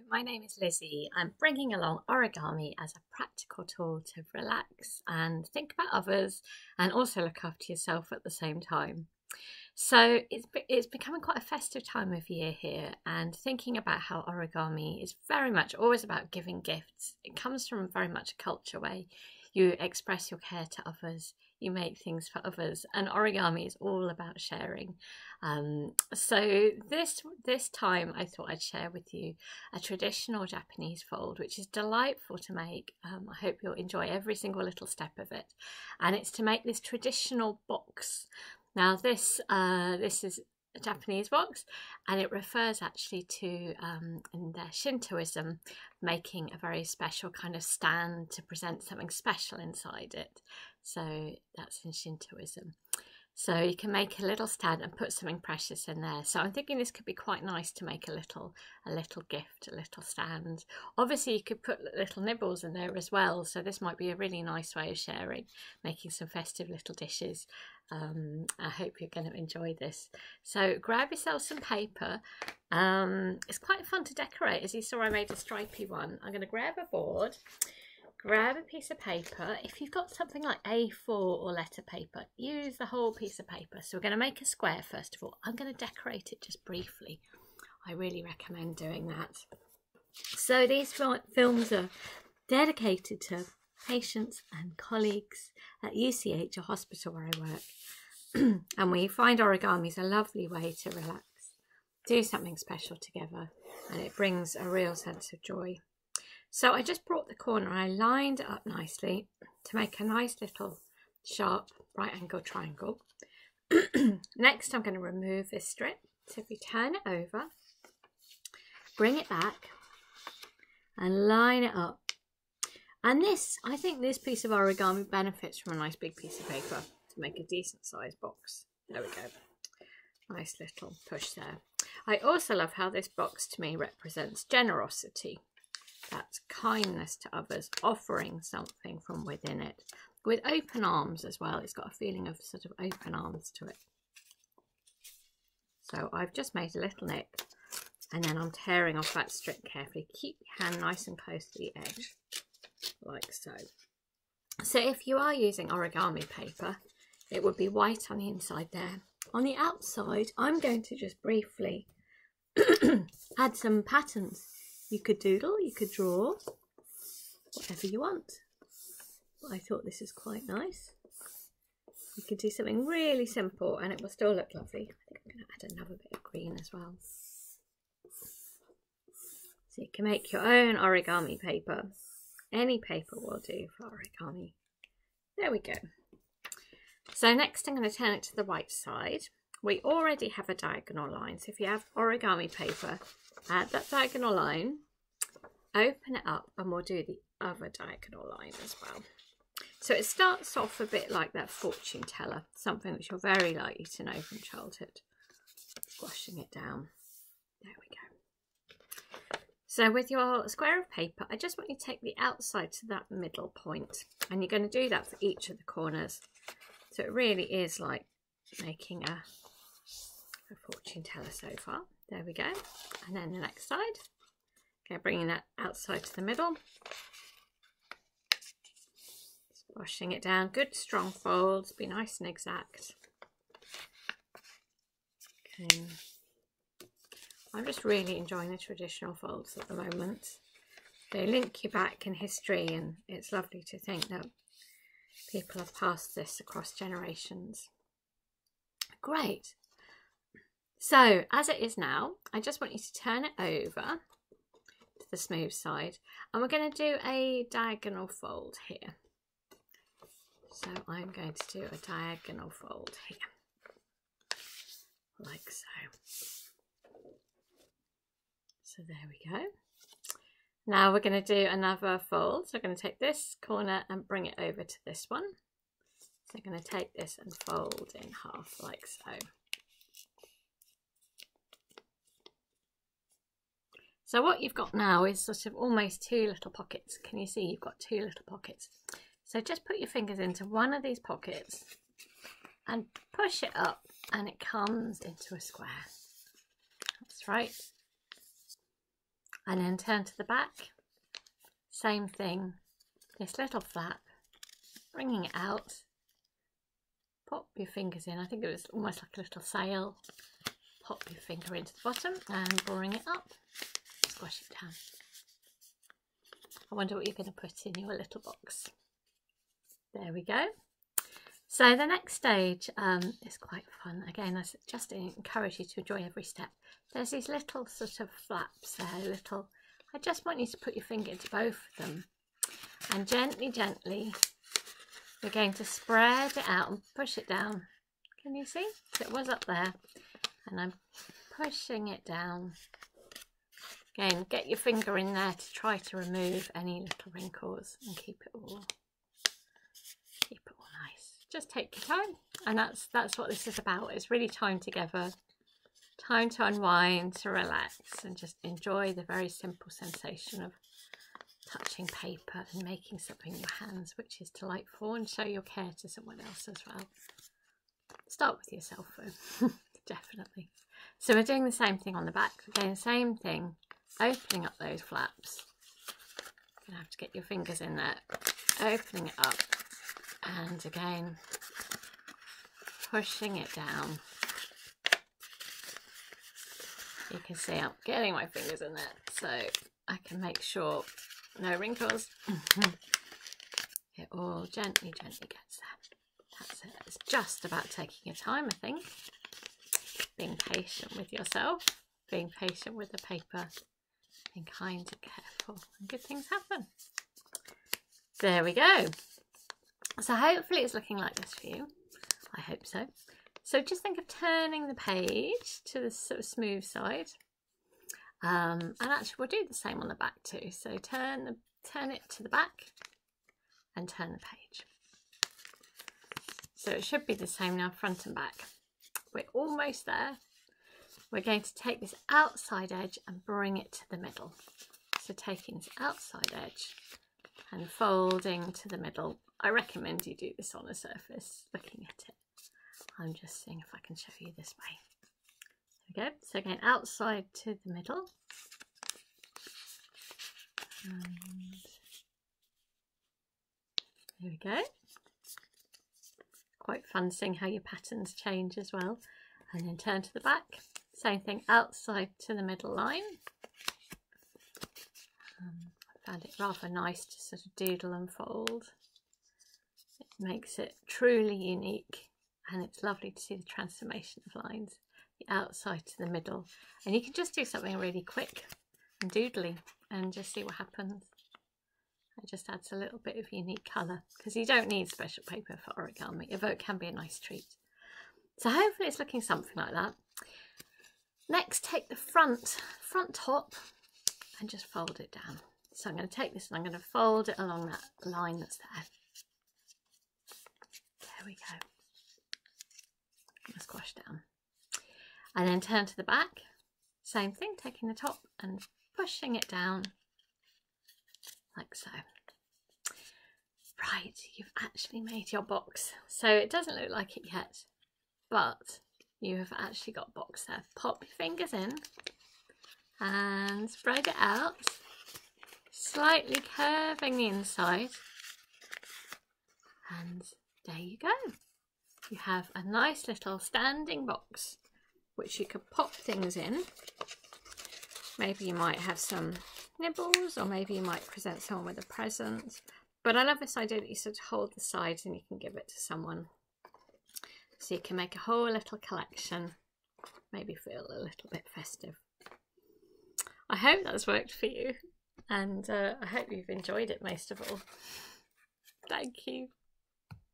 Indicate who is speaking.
Speaker 1: My name is Lizzie. I'm bringing along origami as a practical tool to relax and think about others and also look after yourself at the same time. So it's becoming quite a festive time of year here, and thinking about how origami is very much always about giving gifts. It comes from very much a culture where you express your care to others, you make things for others, and origami is all about sharing. So this time I thought I'd share with you a traditional Japanese fold, which is delightful to make. I hope you'll enjoy every single little step of it, and it's to make this traditional box. Now this is a Japanese box, and it refers actually to in their Shintoism, making a very special kind of stand to present something special inside it. So that's in Shintoism. So you can make a little stand and put something precious in there. So I'm thinking this could be quite nice to make a little gift, a little stand. Obviously you could put little nibbles in there as well. So this might be a really nice way of sharing, making some festive little dishes. I hope you're going to enjoy this. So grab yourself some paper. It's quite fun to decorate. As you saw, I made a stripy one. I'm going to grab a board. Grab a piece of paper. If you've got something like A4 or letter paper, use the whole piece of paper. So we're going to make a square first of all. I'm going to decorate it just briefly. I really recommend doing that. So these films are dedicated to patients and colleagues at UCH, a hospital where I work. And we find origami is a lovely way to relax, do something special together, and it brings a real sense of joy. So I just brought the corner, I lined it up nicely to make a nice little sharp right angle triangle. Next I'm going to remove this strip. So if you turn it over, bring it back and line it up. And this, I think this piece of origami benefits from a nice big piece of paper to make a decent sized box. There we go. Nice little push there. I also love how this box to me represents generosity. That's kindness to others, offering something from within it. With open arms as well. It's got a feeling of sort of open arms to it. So I've just made a little nick, and then I'm tearing off that strip carefully. Keep your hand nice and close to the edge, like so. So if you are using origami paper, it would be white on the inside there. On the outside, I'm going to just briefly add some patterns. You could doodle, you could draw, whatever you want. But I thought this is quite nice. You could do something really simple and it will still look lovely. I think I'm going to add another bit of green as well. So you can make your own origami paper. Any paper will do for origami. There we go. So next I'm going to turn it to the right side. We already have a diagonal line. So if you have origami paper, add that diagonal line, open it up, and we'll do the other diagonal line as well. So it starts off a bit like that fortune teller, something which you're very likely to know from childhood. Squashing it down. There we go. So with your square of paper, I just want you to take the outside to that middle point, and you're going to do that for each of the corners. So it really is like making a fortune teller so far. There we go. And then the next side. Okay, bringing that outside to the middle. Squashing it down. Good strong folds. Be nice and exact. Okay. I'm just really enjoying the traditional folds at the moment. They link you back in history, and it's lovely to think that people have passed this across generations. Great. So as it is now, I just want you to turn it over to the smooth side, and we're going to do a diagonal fold here. So I'm going to do a diagonal fold here, like so. So there we go. Now we're going to do another fold. So I'm going to take this corner and bring it over to this one. So I'm going to take this and fold in half like so. So what you've got now is sort of almost two little pockets. Can you see you've got two little pockets? So just put your fingers into one of these pockets and push it up, and it comes into a square. That's right. And then turn to the back. Same thing, this little flap, bringing it out. Pop your fingers in. I think it was almost like a little sail. Pop your finger into the bottom and bring it up. Squash it down. I wonder what you're going to put in your little box. There we go. So the next stage is quite fun. Again, I just encourage you to enjoy every step. There's these little sort of flaps there, I just want you to put your finger into both of them. And gently, gently, we're going to spread it out and push it down. Can you see? So it was up there. And I'm pushing it down. Again, get your finger in there to try to remove any little wrinkles and keep it all nice. Just take your time, and that's what this is about. It's really time together, time to unwind, to relax, and just enjoy the very simple sensation of touching paper and making something in your hands, which is delightful, and show your care to someone else as well. Start with yourself though, definitely. So we're doing the same thing on the back. Again, same thing, opening up those flaps. You're gonna have to get your fingers in there, opening it up. And again, pushing it down. You can see I'm getting my fingers in there so I can make sure no wrinkles. It all gently, gently gets there. That's it. It's just about taking your time, I think. Being patient with yourself, being patient with the paper, being kind and careful, and good things happen. There we go. So hopefully it's looking like this for you. I hope so. So just think of turning the page to the sort of smooth side. And actually we'll do the same on the back too. So turn it to the back and turn the page. So it should be the same now, front and back. We're almost there. We're going to take this outside edge and bring it to the middle. So taking this outside edge and folding to the middle. I recommend you do this on a surface, looking at it. I'm just seeing if I can show you this way. There we go. So again, outside to the middle. And there we go. Quite fun seeing how your patterns change as well. And then turn to the back. Same thing, outside to the middle line. I found it rather nice to sort of doodle and fold. It makes it truly unique, and it's lovely to see the transformation of lines, the outside to the middle. And you can just do something really quick and doodly and just see what happens. It just adds a little bit of unique colour, because you don't need special paper for origami, although it can be a nice treat. So hopefully it's looking something like that. Next, take the front top and just fold it down. So I'm going to take this and I'm going to fold it along that line that's there. There we go. I'm going to squash down. And then turn to the back. Same thing, taking the top and pushing it down like so. Right, you've actually made your box. So it doesn't look like it yet, but you have actually got a box there. Pop your fingers in and spread it out, slightly curving the inside. And there you go. You have a nice little standing box which you could pop things in. Maybe you might have some nibbles, or maybe you might present someone with a present. But I love this idea that you sort of hold the sides and you can give it to someone. So you can make a whole little collection, maybe feel a little bit festive. I hope that's worked for you, and I hope you've enjoyed it most of all. Thank you.